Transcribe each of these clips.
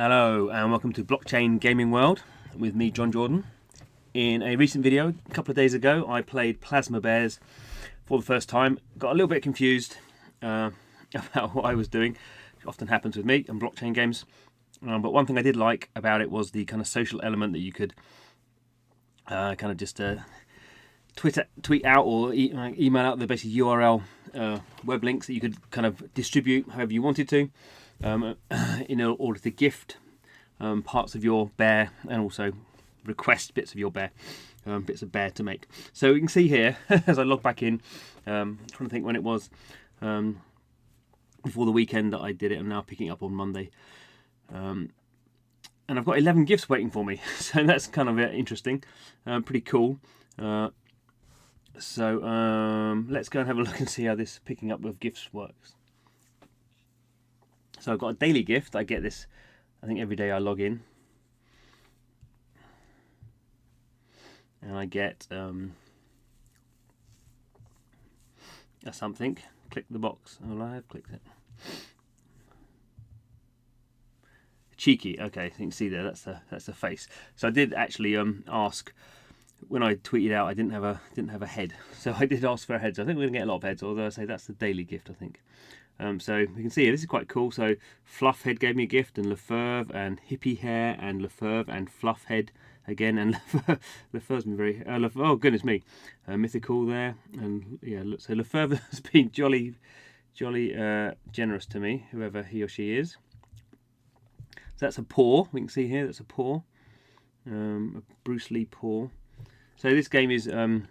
Hello and welcome to Blockchain Gaming World with me, John Jordan. In a recent video, a couple of days ago, I played Plasma Bears for the first time. Got a little bit confused about what I was doing. It often happens with me and blockchain games. But one thing I did like about it was the kind of social element that you could kind of just tweet out or email out the basic URL web links that you could kind of distribute however you wanted to. In order to gift parts of your bear and also request bits of your bear, bits of bear to make. So you can see here, as I log back in, trying to think when it was before the weekend that I did it. I'm now picking it up on Monday. And I've got 11 gifts waiting for me, so that's kind of interesting, pretty cool. So let's go and have a look and see how this picking up of gifts works. So I've got a daily gift. I get this, I think, every day I log in. And I get a something. Click the box. Oh, I have clicked it. Cheeky. Okay, so you can see there, that's the face. So I did actually ask, when I tweeted out I didn't have a head. So I did ask for a head. So I think we're going to get a lot of heads, although I say that's the daily gift, I think. So you can see here, this is quite cool. So Fluffhead gave me a gift, and Lefebvre, and Hippie Hair, and Lefebvre, and Fluffhead again, and Lefebvre's been very oh goodness me, mythical there, and yeah, so Lefebvre has been jolly generous to me, whoever he or she is. So that's a paw. We can see here that's a paw, a Bruce Lee paw. So this game is I don't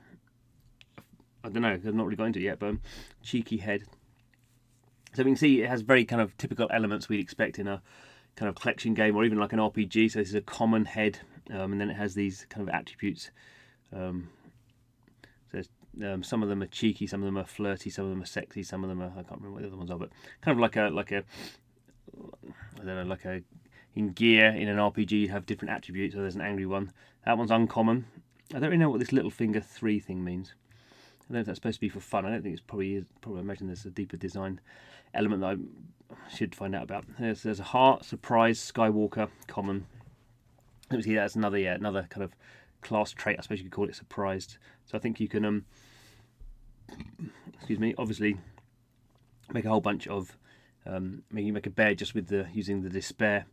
know, I've not really got into it yet, but cheeky head. So we can see it has very kind of typical elements we'd expect in a kind of collection game or even like an RPG. So this is a common head, and then it has these kind of attributes. So some of them are cheeky, some of them are flirty, some of them are sexy, some of them are, I can't remember what the other ones are, but kind of like a I don't know, like a in Gear in an RPG you have different attributes. So there's an angry one. That one's uncommon. I don't really know what this little finger 3 thing means. I don't know if that's supposed to be for fun. I don't think it's probably I imagine there's a deeper design element that I should find out about. There's a heart, surprise, Skywalker, common. Let me see, that's another kind of class trait. I suppose you could call it surprised. So I think you can excuse me, obviously make a whole bunch of maybe you make a bear just with using the despair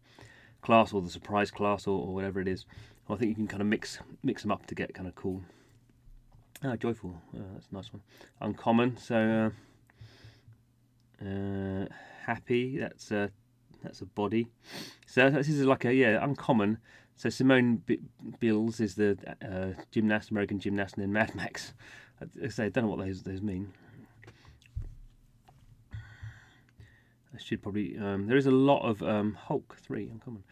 class or the surprise class or whatever it is. Well, I think you can kind of mix them up to get kind of cool. Joyful, that's a nice one. Uncommon, so happy, that's a body. So this is like a uncommon. So Simone Biles is the gymnast, American gymnast, and then Mad Max. I don't know what those mean. I should probably. There is a lot of Hulk 3 uncommon.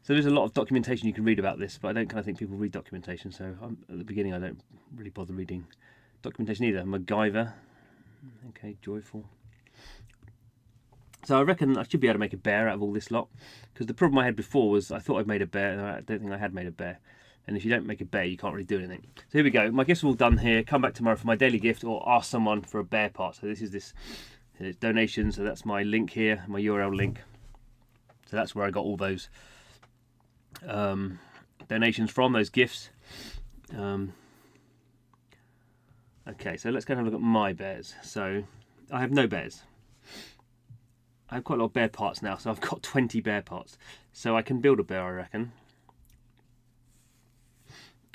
So there's a lot of documentation you can read about this, but I don't kind of think people read documentation. So at the beginning, I don't really bother reading documentation either. MacGyver, okay, joyful. So I reckon I should be able to make a bear out of all this lot, because the problem I had before was I thought I'd made a bear, and I don't think I had made a bear. And if you don't make a bear, you can't really do anything. So here we go. My gifts are all done here. Come back tomorrow for my daily gift, or ask someone for a bear part. So this is donation. So that's my link here, my URL link. So that's where I got all those donations from, those gifts. Okay, so let's go and have a look at my bears. So I have no bears. I have quite a lot of bear parts now, so I've got 20 bear parts. So I can build a bear, I reckon.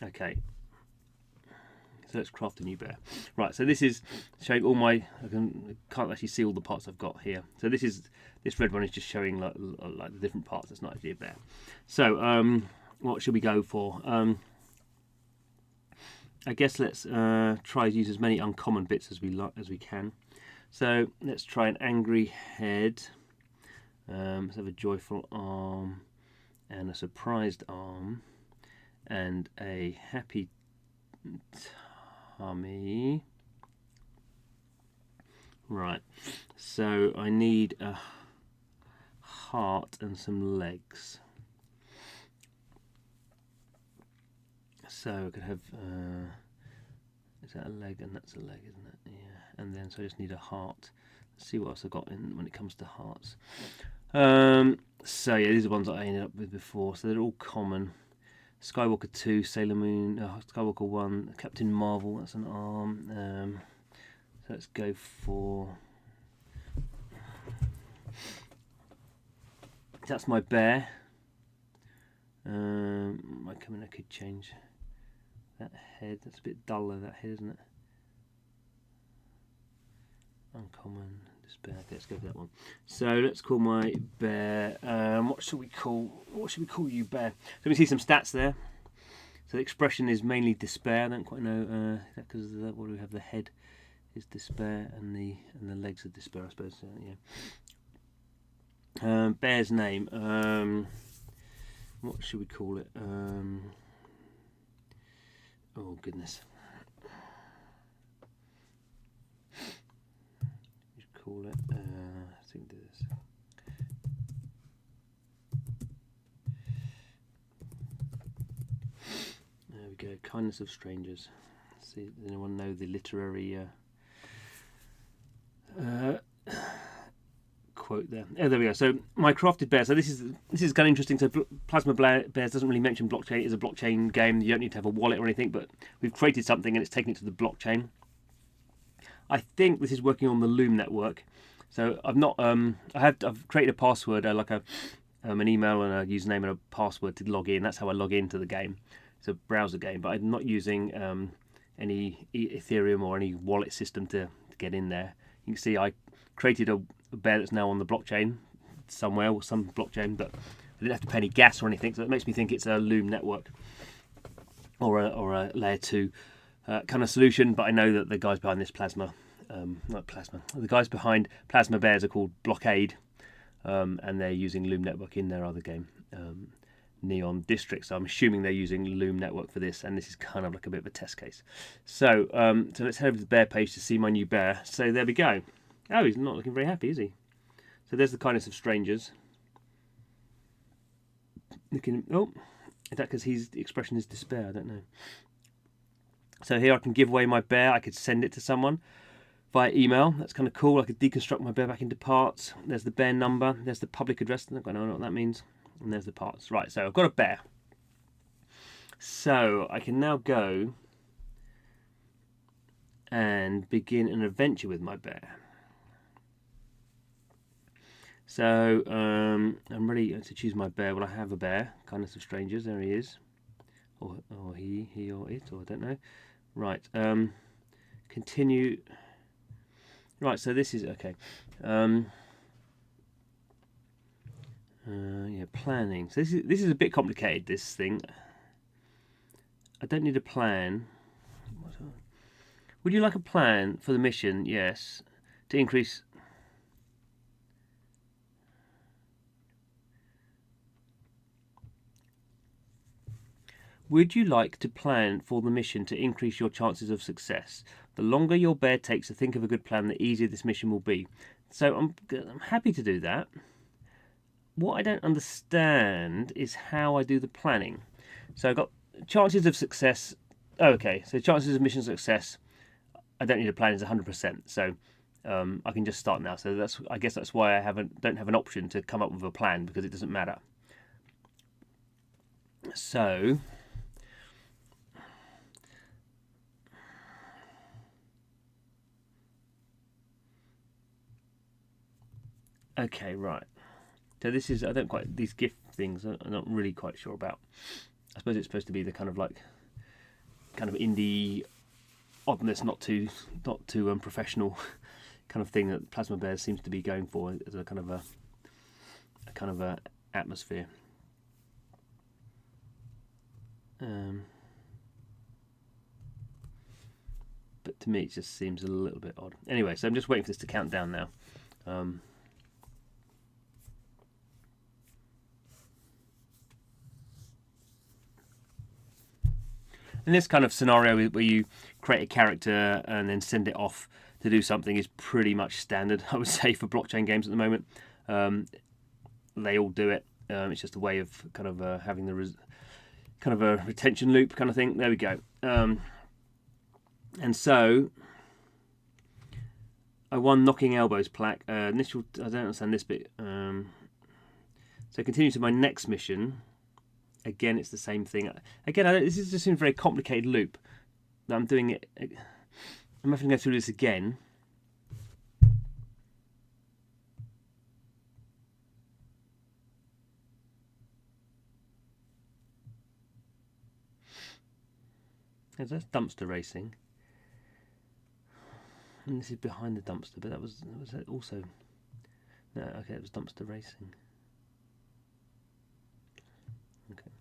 Okay. So let's craft a new bear. Right, so this is showing all my. I can't actually see all the parts I've got here. So this red one is just showing like the different parts. That's not actually a bear. So what should we go for? I guess let's try to use as many uncommon bits as we can. So let's try an angry head. Let's have a joyful arm and a surprised arm and a happy tummy. Right, so I need a heart and some legs. So I could have is that a leg? And that's a leg, isn't it? Yeah. And then so I just need a heart. Let's see what else I've got in when it comes to hearts. So yeah, these are ones that I ended up with before. So they're all common. Skywalker 2, Sailor Moon, Skywalker 1, Captain Marvel, that's an arm. So let's go for... That's my bear. I could change that head. That's a bit duller, that head, isn't it? Uncommon, despair. Okay, let's go for that one. So let's call my bear. What should we call you, bear? So we see some stats there. So the expression is mainly despair. I don't quite know because what do we have? The head is despair, and the legs are despair, I suppose. Yeah. Bear's name. What should we call it? Oh goodness. Call it. I think this. There we go. Kindness of strangers. See, does anyone know the literary quote there? Oh, there we go. So my crafted bear. So this is kind of interesting. So Plasma Bears doesn't really mention blockchain. It is a blockchain game. You don't need to have a wallet or anything, but we've created something and it's taken it to the blockchain. I think this is working on the Loom network. So I've not. I've created a password, like an email and a username and a password to log in. That's how I log into the game. It's a browser game, but I'm not using any Ethereum or any wallet system to get in there. You can see I created a bear that's now on the blockchain somewhere, or some blockchain, but I didn't have to pay any gas or anything. So it makes me think it's a Loom network or a layer 2 kind of solution. But I know that the guys behind this the guys behind Plasma Bears are called Blockade, and they're using Loom Network in their other game, Neon District. So I'm assuming they're using Loom Network for this, and this is kind of like a bit of a test case. So so let's head over to the bear page to see my new bear. So there we go. Oh, he's not looking very happy, is he? So there's the kindness of strangers. Oh, is that because the expression is despair? I don't know. So here I can give away my bear. I could send it to someone via email. That's kind of cool. I could deconstruct my bear back into parts. There's the bear number. There's the public address. I don't know what that means. And there's the parts. Right, so I've got a bear. So I can now go and begin an adventure with my bear. So I'm ready to choose my bear. Well, I have a bear. Kindness of strangers. There he is. Or he or it, or I don't know. Right. Continue. Right, so this is okay. Yeah, planning. So this is a bit complicated. This thing. I don't need a plan. Would you like a plan for the mission? Yes. To increase. Would you like to plan for the mission to increase your chances of success? The longer your bear takes to think of a good plan, the easier this mission will be. So I'm happy to do that. What I don't understand is how I do the planning. So I've got chances of success. Okay, so chances of mission success. I don't need a plan. Is 100%. So I can just start now. So I guess that's why I don't have an option to come up with a plan, because it doesn't matter. So. Okay, right. So this is, these gift things I'm not really quite sure about. I suppose it's supposed to be the kind of indie oddness, not too professional kind of thing that Plasma Bears seems to be going for as a kind of a atmosphere. But to me it just seems a little bit odd. Anyway, so I'm just waiting for this to count down now. In this kind of scenario where you create a character and then send it off to do something is pretty much standard, I would say, for blockchain games at the moment. They all do it. It's just a way of kind of having the kind of a retention loop kind of thing. There we go. And so I won Knocking Elbows plaque. Initial. I don't understand this bit. So continue to my next mission. Again, it's the same thing. Again, this is just a very complicated loop that I'm doing it. I'm having to go through this again. That's dumpster racing. And this is behind the dumpster, but that was also... No, okay, it was dumpster racing. Okay.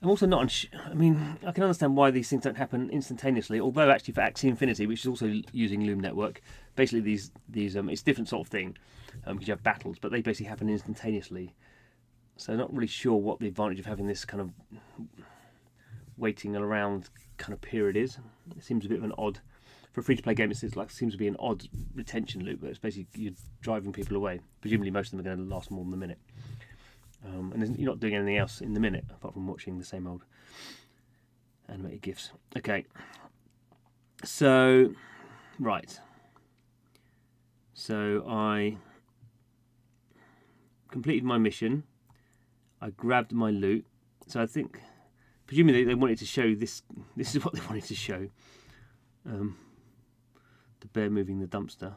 I'm also not... I mean, I can understand why these things don't happen instantaneously, although actually for Axie Infinity, which is also using Loom Network, basically these it's a different sort of thing, because you have battles, but they basically happen instantaneously. So I'm not really sure what the advantage of having this kind of waiting around kind of period is. It seems a bit of an odd... For a free-to-play game, it seems to be an odd retention loop, but it's basically you're driving people away. Presumably most of them are going to last more than a minute. And you're not doing anything else in the minute, apart from watching the same old animated GIFs. Okay. So, right. So I completed my mission. I grabbed my loot. So I think, presumably they wanted to show this. This is what they wanted to show. The bear moving the dumpster.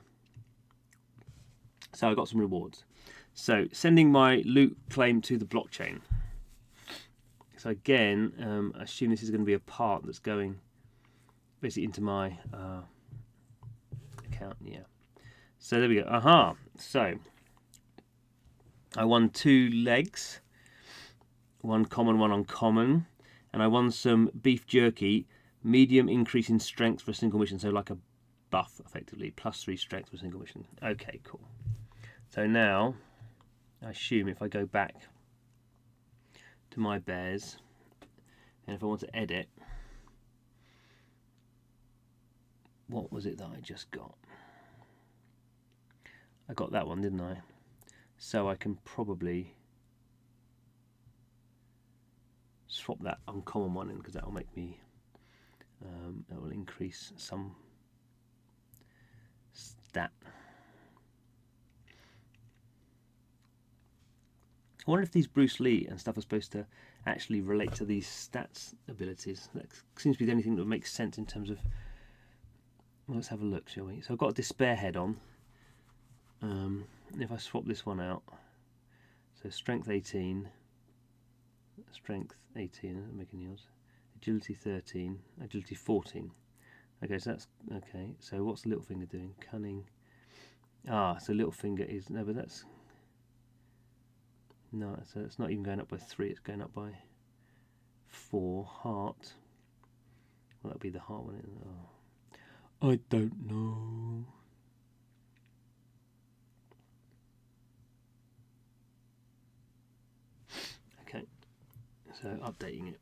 So I got some rewards. So sending my loot claim to the blockchain. So again, I assume this is going to be a part that's going basically into my account. Yeah. So there we go. Aha. So I won 2 legs. One common, one uncommon. And I won some beef jerky. Medium increase in strength for a single mission. So like a buff, effectively. +3 strength for a single mission. Okay, cool. So now, I assume if I go back to my bears, and if I want to edit, what was it that I just got? I got that one, didn't I? So I can probably swap that uncommon one in, because that will make me, that will increase some stat. I wonder if these Bruce Lee and stuff are supposed to actually relate to these stats abilities. That seems to be the only thing that makes sense in terms of... Well, let's have a look, shall we? So I've got a despair head on. If I swap this one out, so strength 18, strength 18, doesn't make any odds. Agility 13, agility 14. Okay, so that's okay. So what's the little finger doing? Cunning. Ah, so little finger is no, but that's no. So it's not even going up by 3. It's going up by 4. Heart. Well, that'll be the heart one. Oh. I don't know. Okay, so updating it.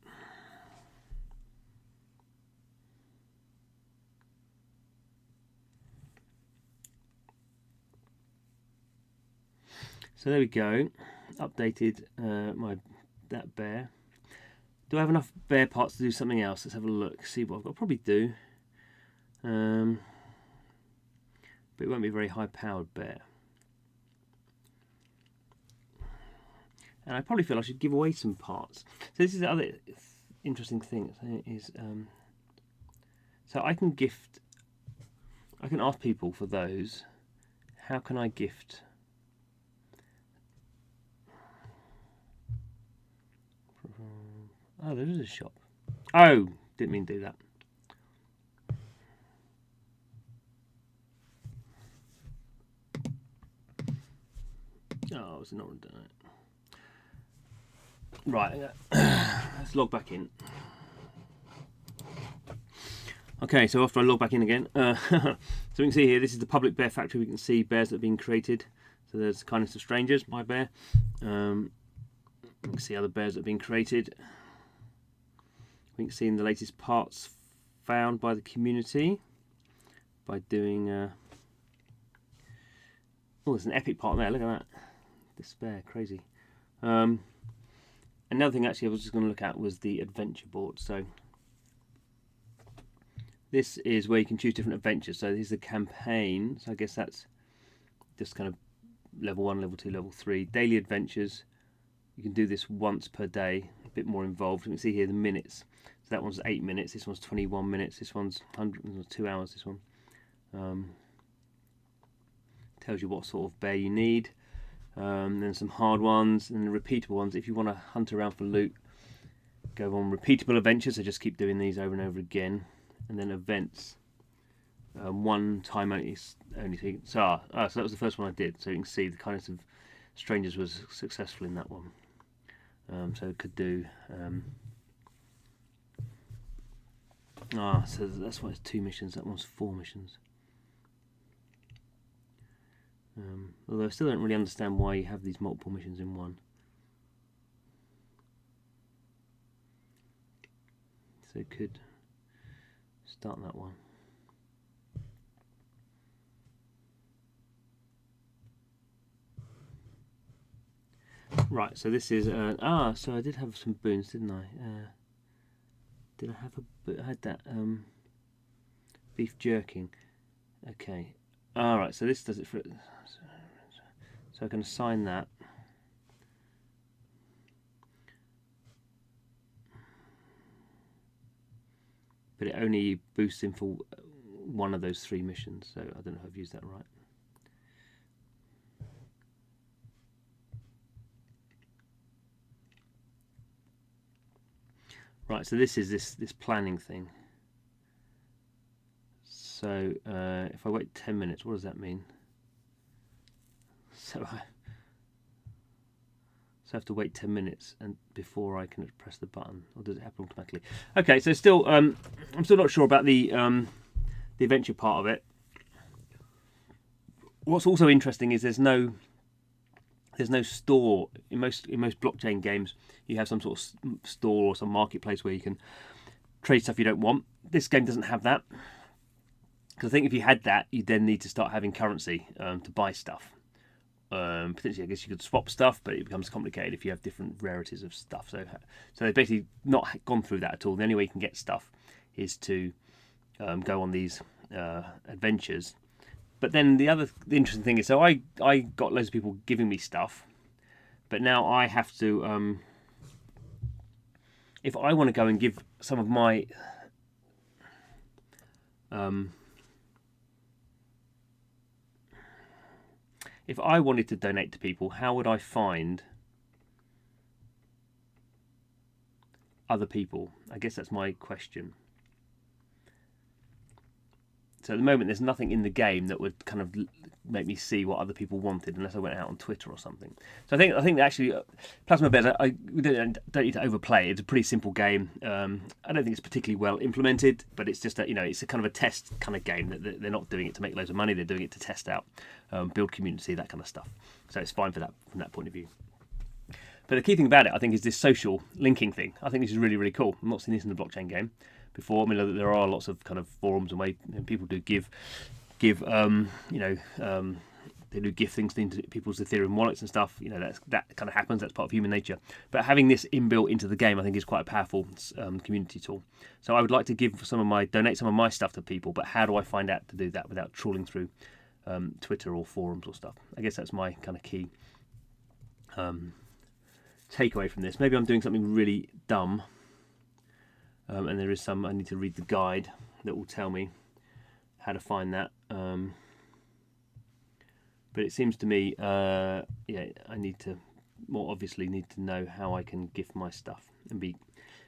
So there we go. Updated that bear. Do I have enough bear parts to do something else? Let's have a look. See what I've got. Probably do. But it won't be a very high-powered bear. And I probably feel I should give away some parts. So this is the other interesting thing is, so I can gift. I can ask people for those. How can I gift? Oh, there is a shop. Oh, didn't mean to do that. Oh, I was not doing it. Right, let's log back in. Okay, so after I log back in again, so we can see here, this is the public bear factory. We can see bears that have been created. So there's Kindness of Strangers, my bear. We can see other bears that have been created. We can see in the latest parts found by the community by doing. Oh, there's an epic part there. Look at that. Despair, crazy. Another thing actually I was just going to look at was the adventure board. So this is where you can choose different adventures. So this is the campaign. So I guess that's just kind of level 1, level 2, level 3. Daily adventures, you can do this once per day, a bit more involved. You can see here the minutes. So that one's 8 minutes, this one's 21 minutes, this one's 2 hours, this one. Tells you what sort of bear you need. Then some hard ones, and the repeatable ones. If you want to hunt around for loot, go on repeatable adventures, so just keep doing these over and over again. And then events, one time only. So that was the first one I did, so you can see the Kindness of Strangers was successful in that one. So it could do so that's why it's 2 missions, that one's 4 missions. Although I still don't really understand why you have these multiple missions in one. So it could start that one. Right, so this is so I did have some boons, didn't I? Did I have I had that beef jerking. Okay. Alright, so this does it for so I can assign that. But it only boosts him for one of those 3 missions, so I don't know if I've used that right. Right, so this is this planning thing. So if I wait 10 minutes, what does that mean? So I have to wait 10 minutes and before I can press the button, or does it happen automatically? Okay, so still I'm still not sure about the adventure part of it. What's also interesting is there's no store in most blockchain games. You have some sort of store or some marketplace where you can trade stuff you don't want. This game doesn't have that, because I think if you had that, you then need to start having currency to buy stuff. Potentially, I guess you could swap stuff, but it becomes complicated if you have different rarities of stuff. So they've basically not gone through that at all. The only way you can get stuff is to go on these adventures. But then the interesting thing is, so I got loads of people giving me stuff, but now I have to, if I want to go and give some of my, if I wanted to donate to people, how would I find other people? I guess that's my question. So at the moment, there's nothing in the game that would kind of make me see what other people wanted, unless I went out on Twitter or something. So I think that actually, Plasma Bears, we don't need to overplay. It's a pretty simple game. I don't think it's particularly well implemented, but it's just it's a kind of a test kind of game. That they're not doing it to make loads of money. They're doing it to test out, build community, that kind of stuff. So it's fine for that from that point of view. But the key thing about it, I think, is this social linking thing. I think this is really, really cool. I've not seen this in a blockchain game before. I mean, there are lots of kind of forums and ways people do give they do give things into people's Ethereum wallets and stuff. That kind of happens. That's part of human nature. But having this inbuilt into the game, I think, is quite a powerful community tool. So I would like to donate some of my stuff to people. But how do I find out to do that without trawling through Twitter or forums or stuff? I guess that's my kind of key takeaway from this. Maybe I'm doing something really dumb. And there is I need to read the guide that will tell me how to find that. But it seems to me, I need to know how I can gift my stuff and be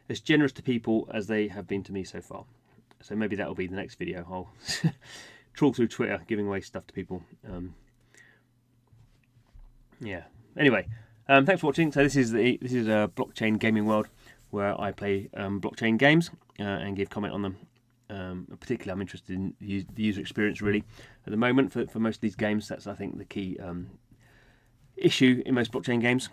as generous to people as they have been to me so far. So maybe that will be the next video. I'll trawl through Twitter, giving away stuff to people. Anyway, thanks for watching. So this is a blockchain gaming world, where I play blockchain games and give comment on them. Particularly, I'm interested in the user experience, really, at the moment for most of these games. That's, I think, the key issue in most blockchain games.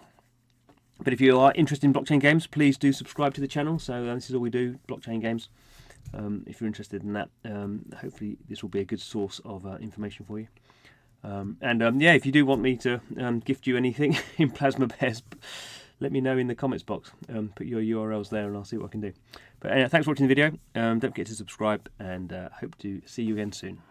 But if you are interested in blockchain games, please do subscribe to the channel. So this is all we do, blockchain games. If you're interested in that, hopefully this will be a good source of information for you. If you do want me to gift you anything in Plasma Bears, let me know in the comments box. Put your URLs there and I'll see what I can do. But anyway, thanks for watching the video. Don't forget to subscribe, and hope to see you again soon.